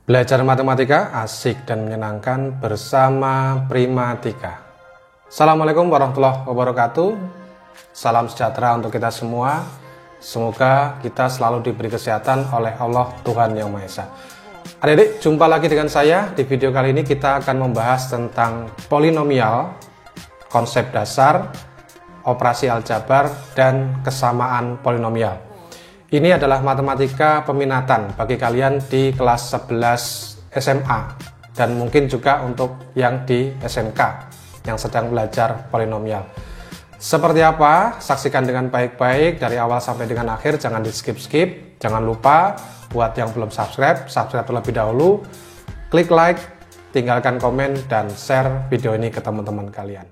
Belajar matematika asik dan menyenangkan bersama Primatika. Assalamualaikum warahmatullahi wabarakatuh. Salam sejahtera untuk kita semua. Semoga kita selalu diberi kesehatan oleh Allah Tuhan Yang Maha Esa. Adik-adik, jumpa lagi dengan saya. Di video kali ini kita akan membahas tentang polinomial, konsep dasar, operasi aljabar, dan kesamaan polinomial. Ini adalah matematika peminatan bagi kalian di kelas 11 SMA dan mungkin juga untuk yang di SMK yang sedang belajar polinomial. Seperti apa? Saksikan dengan baik-baik dari awal sampai dengan akhir, jangan di skip-skip. Jangan lupa buat yang belum subscribe terlebih dahulu. Klik like, tinggalkan komen, dan share video ini ke teman-teman kalian.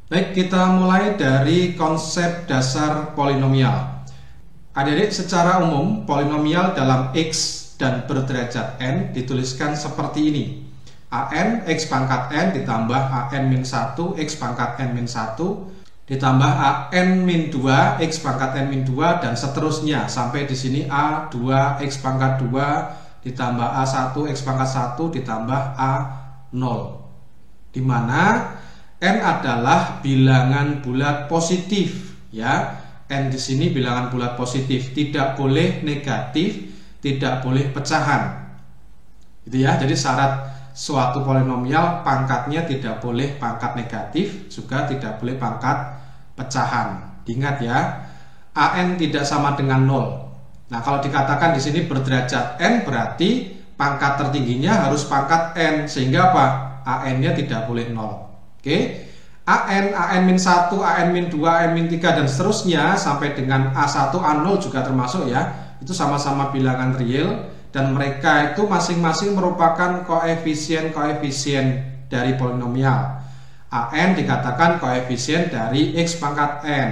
Baik, kita mulai dari konsep dasar polinomial. Adik-adik, secara umum polinomial dalam X dan berderajat N dituliskan seperti ini. AN X pangkat N ditambah AN min 1 X pangkat N min 1 ditambah AN min 2 X pangkat N min 2 dan seterusnya sampai di sini A2 X pangkat 2 ditambah A1 X pangkat 1 ditambah A0, di mana N adalah bilangan bulat positif, ya. N di sini bilangan bulat positif, tidak boleh negatif, tidak boleh pecahan. Gitu ya. Jadi syarat suatu polinomial pangkatnya tidak boleh pangkat negatif, juga tidak boleh pangkat pecahan. Diingat ya. AN tidak sama dengan 0. Nah, kalau dikatakan di sini berderajat N berarti pangkat tertingginya harus pangkat N, sehingga apa? AN-nya tidak boleh 0. Oke, AN min 1, AN min 2, AN min 3 dan seterusnya sampai dengan A1, A0 juga termasuk ya. Itu sama-sama bilangan real dan mereka itu masing-masing merupakan koefisien-koefisien dari polinomial. AN dikatakan koefisien dari X pangkat N.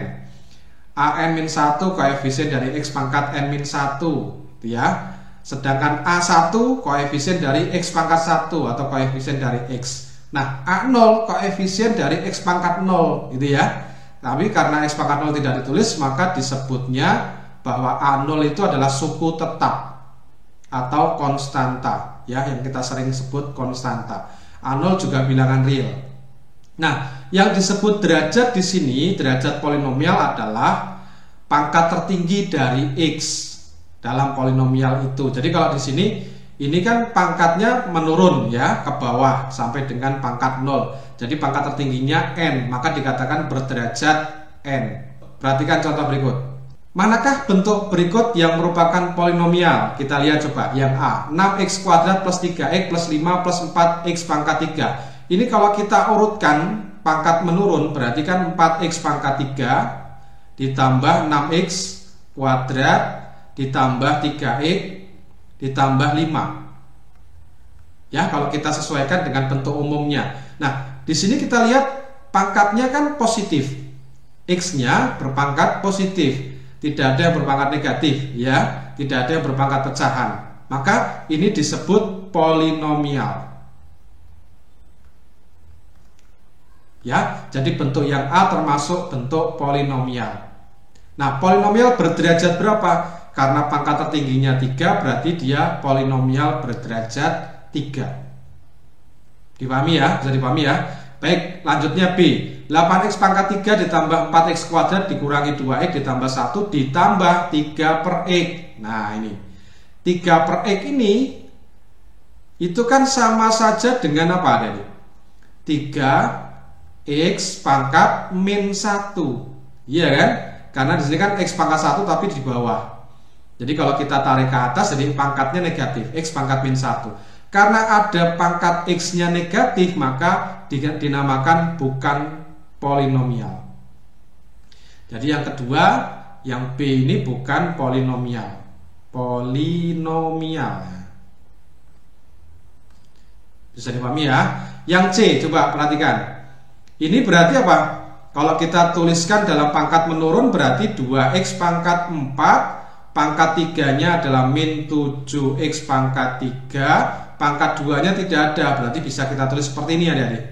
AN min 1 koefisien dari X pangkat N min 1, gitu ya. Sedangkan A1 koefisien dari X pangkat 1 atau koefisien dari X. Nah, A0 koefisien dari X pangkat 0, gitu ya. Tapi karena X pangkat 0 tidak ditulis, maka disebutnya bahwa A0 itu adalah suku tetap atau konstanta, ya, yang kita sering sebut konstanta. A0 juga bilangan real. Nah, yang disebut derajat di sini, derajat polinomial adalah pangkat tertinggi dari X dalam polinomial itu. Jadi kalau di sini ini kan pangkatnya menurun ya ke bawah sampai dengan pangkat 0. Jadi pangkat tertingginya N, maka dikatakan berderajat N. Perhatikan contoh berikut. Manakah bentuk berikut yang merupakan polinomial? Kita lihat coba. Yang A, 6x kuadrat plus 3x plus 5 plus 4x pangkat 3. Ini kalau kita urutkan pangkat menurun berarti kan 4x pangkat 3 ditambah 6x kuadrat ditambah 3x ditambah 5. Ya, kalau kita sesuaikan dengan bentuk umumnya. Nah, di sini kita lihat pangkatnya kan positif. X-nya berpangkat positif. Tidak ada yang berpangkat negatif, ya. Tidak ada yang berpangkat pecahan. Maka ini disebut polinomial. Ya, jadi bentuk yang A termasuk bentuk polinomial. Nah, polinomial berderajat berapa? Karena pangkat tertingginya 3 berarti dia polinomial berderajat 3. Dipahami ya? Bisa dipahami ya? Baik, lanjutnya B. 8x pangkat 3 ditambah 4x kuadrat dikurangi 2x ditambah 1 ditambah 3 per x. Nah, ini 3 per x ini itu kan sama saja dengan apa tadi? 3x pangkat min 1. Iya kan? Karena di sini kan x pangkat 1 tapi di bawah. Jadi kalau kita tarik ke atas, jadi pangkatnya negatif, X pangkat min 1. Karena ada pangkat X-nya negatif, maka dinamakan bukan polinomial. Jadi yang kedua, yang B ini bukan polinomial. Polinomial. Bisa dipahami ya? Yang C, coba perhatikan. Ini berarti apa? Kalau kita tuliskan dalam pangkat menurun berarti 2X pangkat 4 pangkat 3-nya adalah min 7x pangkat 3, pangkat 2-nya tidak ada, berarti bisa kita tulis seperti ini adik-adik.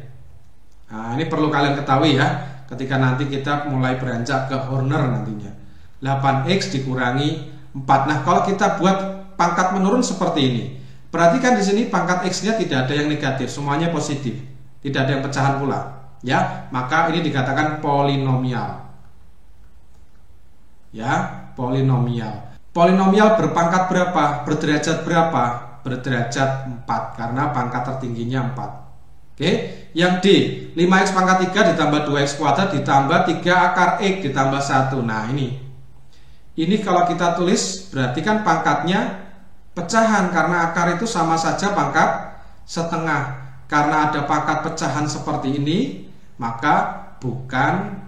Nah, ini perlu kalian ketahui ya, ketika nanti kita mulai beranjak ke Horner nantinya. 8x dikurangi 4. Nah, kalau kita buat pangkat menurun seperti ini, perhatikan di sini pangkat x-nya tidak ada yang negatif, semuanya positif, tidak ada yang pecahan pula, ya. Maka ini dikatakan polinomial. Ya, polinomial. Polinomial berpangkat berapa? Berderajat berapa? Berderajat 4 karena pangkat tertingginya 4. Oke, yang D, 5x pangkat 3 ditambah 2x kuadrat ditambah 3 akar x ditambah 1. Nah, ini kalau kita tulis berarti kan pangkatnya pecahan karena akar itu sama saja pangkat setengah. Karena ada pangkat pecahan seperti ini, maka bukan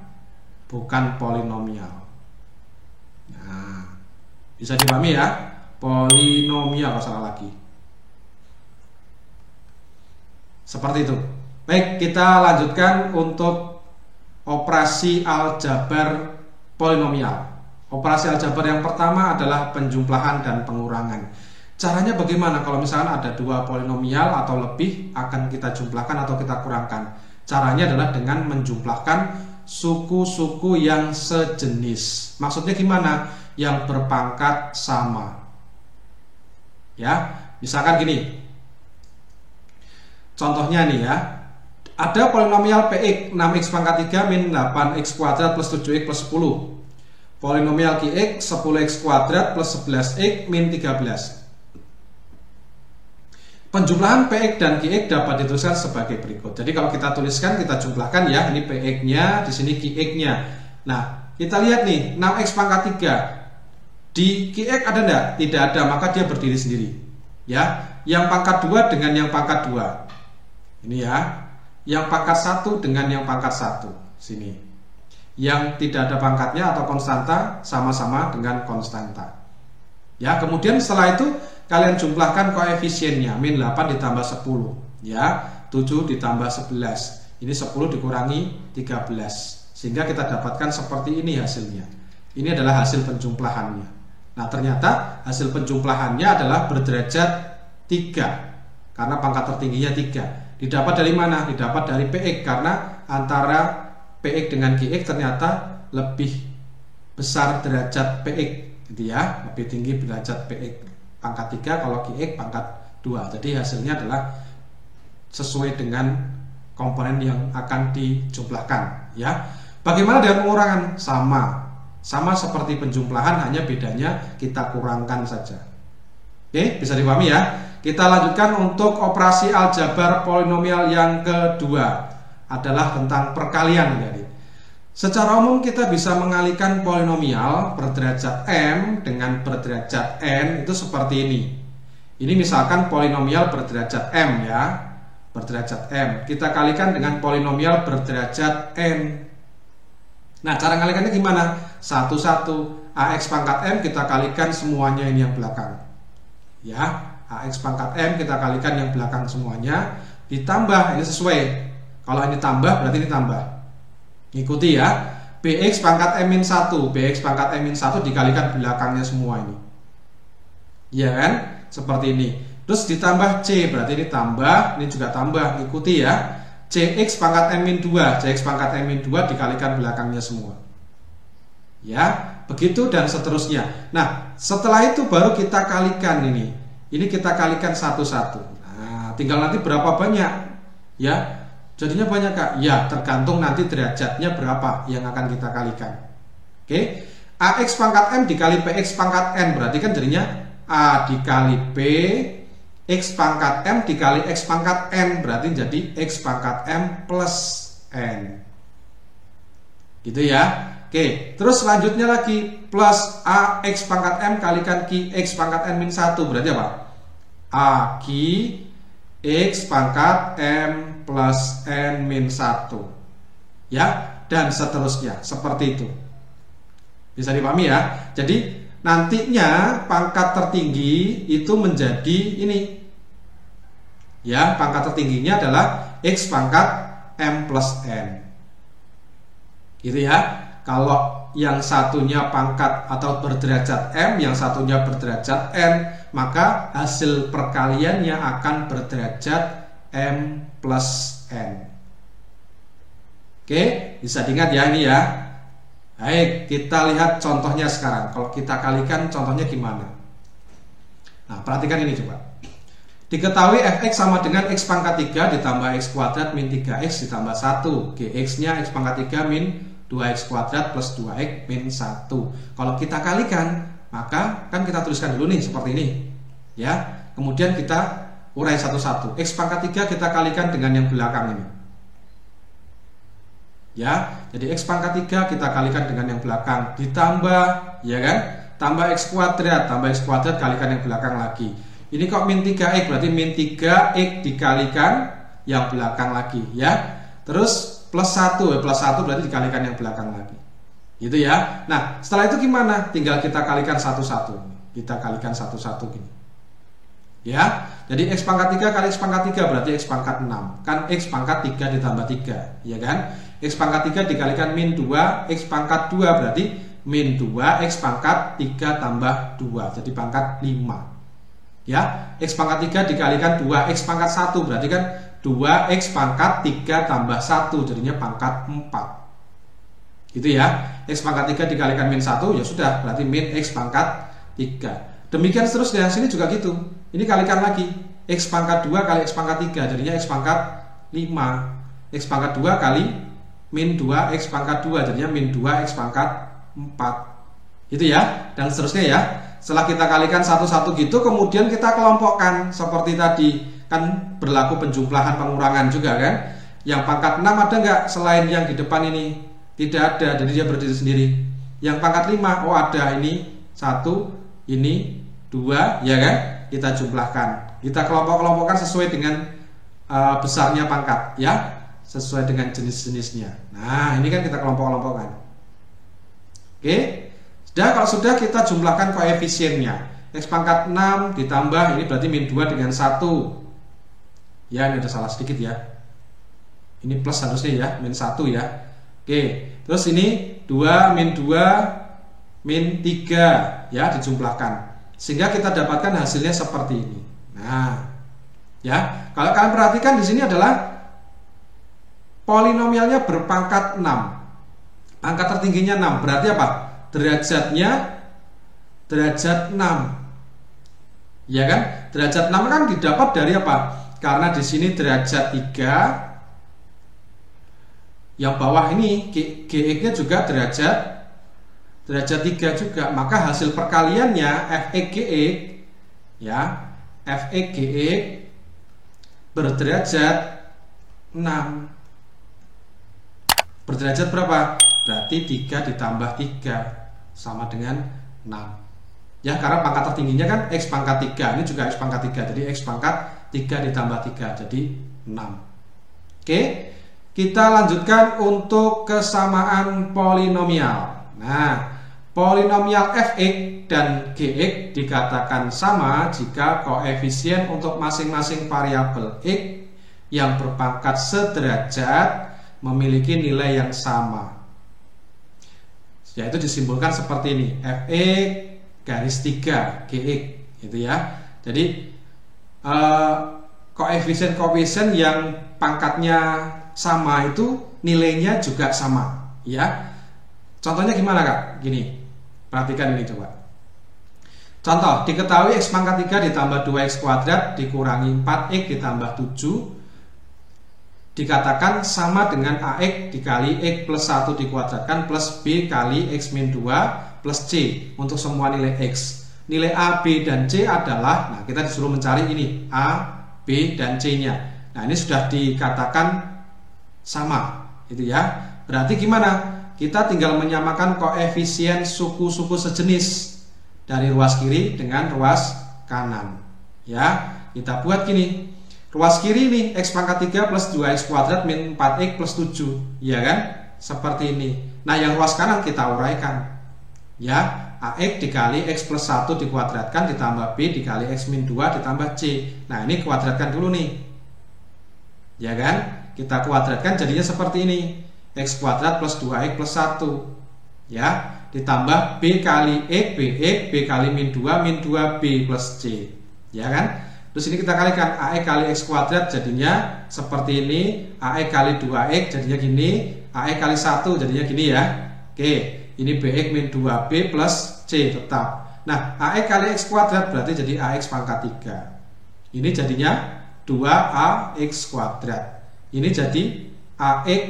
polinomial. Nah, bisa dipahami ya, polinomial kalau salah lagi. Seperti itu. Baik, kita lanjutkan untuk operasi aljabar polinomial. Operasi aljabar yang pertama adalah penjumlahan dan pengurangan. Caranya bagaimana kalau misalkan ada dua polinomial atau lebih akan kita jumlahkan atau kita kurangkan? Caranya adalah dengan menjumlahkan suku-suku yang sejenis. Maksudnya gimana? Yang berpangkat sama. Ya, misalkan gini. Contohnya nih ya. Ada polinomial Px 6x pangkat 3 min 8x kuadrat plus 7x plus 10. Polinomial Qx 10x kuadrat plus 11x min 13. Penjumlahan Px dan Qx dapat dituliskan sebagai berikut. Jadi kalau kita tuliskan, kita jumlahkan ya, ini Px-nya, di sini Qx-nya. Nah, kita lihat nih, 6x pangkat 3. Di Qx ada enggak? Tidak ada, maka dia berdiri sendiri. Ya, yang pangkat 2 dengan yang pangkat 2. Ini ya. Yang pangkat 1 dengan yang pangkat 1. Sini. Yang tidak ada pangkatnya atau konstanta sama-sama dengan konstanta. Ya, kemudian setelah itu kalian jumlahkan koefisiennya, min 8 ditambah 10, ya, 7 ditambah 11. Ini 10 dikurangi 13. Sehingga kita dapatkan seperti ini hasilnya. Ini adalah hasil penjumlahannya. Nah, ternyata hasil penjumlahannya adalah berderajat 3 karena pangkat tertingginya 3. Didapat dari mana? Didapat dari Px karena antara Px dengan Qx ternyata lebih besar derajat Px, gitu ya, lebih tinggi derajat Px pangkat 3 kalau Qx pangkat 2. Jadi hasilnya adalah sesuai dengan komponen yang akan dijumlahkan, ya. Bagaimana dengan pengurangan? Sama seperti penjumlahan, hanya bedanya kita kurangkan saja. Oke, bisa dipahami ya. Kita lanjutkan untuk operasi aljabar polinomial yang kedua adalah tentang perkalian. Jadi, secara umum kita bisa mengalihkan polinomial berderajat m dengan berderajat n itu seperti ini. Ini misalkan polinomial berderajat m ya, berderajat m. Kita kalikan dengan polinomial berderajat n. Nah, cara ngalikannya gimana? Satu-satu. Ax pangkat m kita kalikan semuanya ini yang belakang. Ya, Ax pangkat m kita kalikan yang belakang semuanya. Ditambah, ini sesuai. Kalau ini tambah berarti ini tambah. Ikuti ya. Bx pangkat m-1, Bx pangkat m-1 dikalikan belakangnya semua ini. Ya kan? Seperti ini. Terus ditambah c, berarti ini tambah, ini juga tambah. Ikuti ya. Cx pangkat m-2, Cx pangkat m-2 dikalikan belakangnya semua. Ya, begitu dan seterusnya. Nah, setelah itu baru kita kalikan ini. Ini kita kalikan satu-satu. Nah, tinggal nanti berapa banyak? Ya. Jadinya banyak Kak? Ya, tergantung nanti derajatnya berapa yang akan kita kalikan. Oke, Ax pangkat M dikali Px pangkat N, berarti kan jadinya A dikali P X pangkat M dikali X pangkat N, berarti jadi X pangkat M plus N. Gitu ya. Oke, terus selanjutnya lagi plus A X pangkat M kalikan Q X pangkat N min 1, berarti apa? A Q X pangkat M plus N min 1, ya, dan seterusnya seperti itu. Bisa dipahami ya. Jadi nantinya pangkat tertinggi itu menjadi ini, ya, pangkat tertingginya adalah X pangkat M plus N, gitu ya. Kalau yang satunya pangkat atau berderajat M, yang satunya berderajat N, maka hasil perkaliannya akan berderajat M plus N. Oke, bisa diingat ya ini ya. Baik, kita lihat contohnya sekarang. Kalau kita kalikan contohnya gimana? Nah, perhatikan ini coba. Diketahui fx sama dengan x pangkat 3 ditambah x kuadrat min 3x ditambah 1. Gx-nya x pangkat 3 min 2x kuadrat plus 2x min 1. Kalau kita kalikan, maka kan kita tuliskan dulu nih seperti ini. Ya, kemudian kita urai satu-satu. X pangkat 3 kita kalikan dengan yang belakang ini. Ya, jadi x pangkat 3 kita kalikan dengan yang belakang ditambah, ya kan? Tambah x kuadrat kalikan yang belakang lagi. Ini kok min 3x, berarti min 3x dikalikan yang belakang lagi, ya. Terus plus 1 berarti dikalikan yang belakang lagi. Gitu ya. Nah, setelah itu gimana? Tinggal kita kalikan satu-satu. Kita kalikan satu-satu gini. Ya. Jadi x pangkat 3 kali x pangkat 3 berarti x pangkat 6. Kan x pangkat 3 ditambah 3, ya kan? X pangkat 3 dikalikan min 2, x pangkat 2 berarti min 2, x pangkat 3 tambah 2, jadi pangkat 5. Ya, x pangkat 3 dikalikan 2x pangkat 1 berarti kan 2x pangkat 3 tambah 1 jadinya pangkat 4. Gitu ya. X pangkat 3 dikalikan min 1 ya sudah berarti min x pangkat 3. Demikian seterusnya, sini juga gitu. Ini kalikan lagi. X pangkat 2 kali x pangkat 3 jadinya x pangkat 5. X pangkat 2 kali min 2 x pangkat 2 jadinya min 2 x pangkat 4. Gitu ya. Dan seterusnya ya. Setelah kita kalikan satu-satu gitu, kemudian kita kelompokkan seperti tadi. Kan berlaku penjumlahan pengurangan juga kan. Yang pangkat 6 ada nggak selain yang di depan ini? Tidak ada, jadi dia berdiri sendiri. Yang pangkat 5, oh ada, ini 1, ini 2, ya kan? Kita jumlahkan. Kita kelompok-kelompokkan sesuai dengan besarnya pangkat, ya. Sesuai dengan jenis-jenisnya. Nah, ini kan kita kelompok-kelompokkan. Oke. Kalau sudah kita jumlahkan koefisiennya. X pangkat 6 ditambah, ini berarti min 2 dengan 1. Ya, ini ada salah sedikit ya. Ini plus harusnya ya, min 1 ya. Oke, terus ini 2 min 2 min 3 ya, dijumlahkan. Sehingga kita dapatkan hasilnya seperti ini. Nah, ya, kalau kalian perhatikan di sini adalah polinomialnya berpangkat 6. Angka tertingginya 6, berarti apa? Derajatnya derajat 6. Ya kan? Derajat 6 kan didapat dari apa? Karena di sini derajat 3. Yang bawah ini GX-nya juga derajat 3 juga. Maka hasil perkaliannya FX ya, FX berderajat 6. Berderajat berapa? Berarti 3 ditambah 3 sama dengan 6. Ya, karena pangkat tertingginya kan X pangkat 3. Ini juga X pangkat 3. Jadi X pangkat 3 ditambah 3. Jadi 6. Oke. Kita lanjutkan untuk kesamaan polinomial. Nah, polinomial fx dan gx dikatakan sama jika koefisien untuk masing-masing variabel x yang berpangkat sederajat memiliki nilai yang sama. Yaitu disimbolkan seperti ini, fx garis 3 gx gitu ya. Jadi koefisien-koefisien yang pangkatnya sama itu nilainya juga sama ya. Contohnya gimana Kak? Gini, perhatikan ini coba. Contoh, diketahui x pangkat 3 ditambah 2x kuadrat dikurangi 4x ditambah 7 dikatakan sama dengan AX dikali X plus 1 dikuadratkan plus B kali X min 2 plus C untuk semua nilai X. Nilai A, B, dan C adalah, nah kita disuruh mencari ini A, B, dan C nya. Nah ini sudah dikatakan sama gitu ya. Berarti gimana? Kita tinggal menyamakan koefisien suku-suku sejenis dari ruas kiri dengan ruas kanan ya. Kita buat gini. Ruas kiri ini x pangkat 3 plus 2x kuadrat min 4x plus 7, ya kan? Seperti ini. Nah, yang ruas kanan kita uraikan. Ya, ax dikali x plus 1 dikuadratkan ditambah b dikali x min 2 ditambah c. Nah, ini kuadratkan dulu nih. Ya kan? Kita kuadratkan jadinya seperti ini. X kuadrat plus 2x plus 1. Ya, ditambah B kali X, BX, B kali min 2, B plus C. Ya kan? Terus ini kita kalikan AX kali X kuadrat jadinya seperti ini, AX kali 2X jadinya gini, AX kali 1 jadinya gini ya. Oke, ini BX min 2B plus C tetap. Nah, AX kali X kuadrat berarti jadi AX pangkat 3. Ini jadinya 2AX kuadrat. Ini jadi AX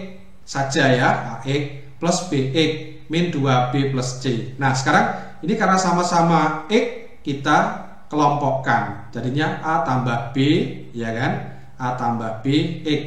saja ya, AX plus BX min 2B plus C. Nah, sekarang ini karena sama-sama X kita kelompokkan. Jadinya A tambah B, ya kan? A tambah B, X.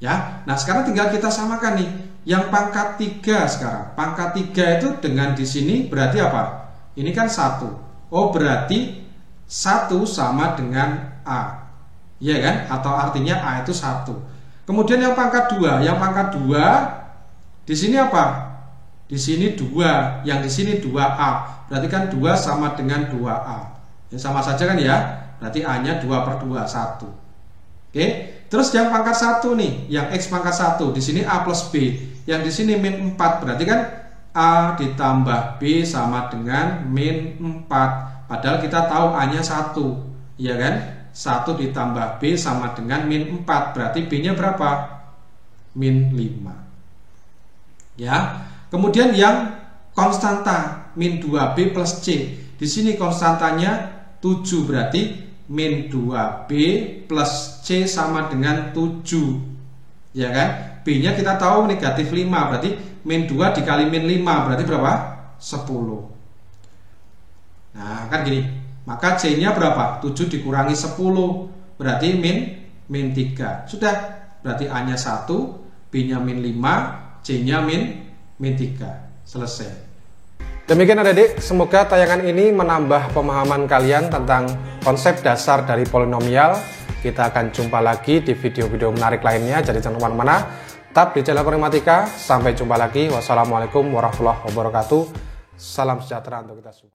Ya. Nah, sekarang tinggal kita samakan nih. Yang pangkat 3 sekarang. Pangkat 3 itu dengan di sini berarti apa? Ini kan 1. Oh, berarti 1 sama dengan A. Ya kan? Atau artinya A itu 1. Kemudian yang pangkat 2. Yang pangkat 2 di sini apa? Di sini 2, yang di sini 2A. Berarti kan 2 sama dengan 2A. Ya, sama saja kan ya? Berarti A-nya 2/2, 1. Oke. Terus yang pangkat 1 nih, yang X pangkat 1, di sini A plus B. Yang di sini min 4, berarti kan A ditambah B sama dengan min 4. Padahal kita tahu A-nya 1. Iya kan? 1 ditambah B sama dengan min 4. Berarti B-nya berapa? Min 5. Ya, kemudian yang konstanta min 2B plus C. Di sini konstantanya 7, berarti min 2B plus C sama dengan 7. Ya kan? B-nya kita tahu negatif 5, berarti min 2 dikali min 5 berarti berapa? 10. Nah, kan gini. Maka C-nya berapa? 7 dikurangi 10 berarti min 3. Sudah, berarti A-nya 1, B-nya min 5, C-nya min 3. Selesai. Demikian adik-adik, semoga tayangan ini menambah pemahaman kalian tentang konsep dasar dari polinomial. Kita akan jumpa lagi di video-video menarik lainnya, jadi jangan kemana-mana. Tetap di channel Matematika. Sampai jumpa lagi. Wassalamualaikum warahmatullahi wabarakatuh. Salam sejahtera untuk kita semua.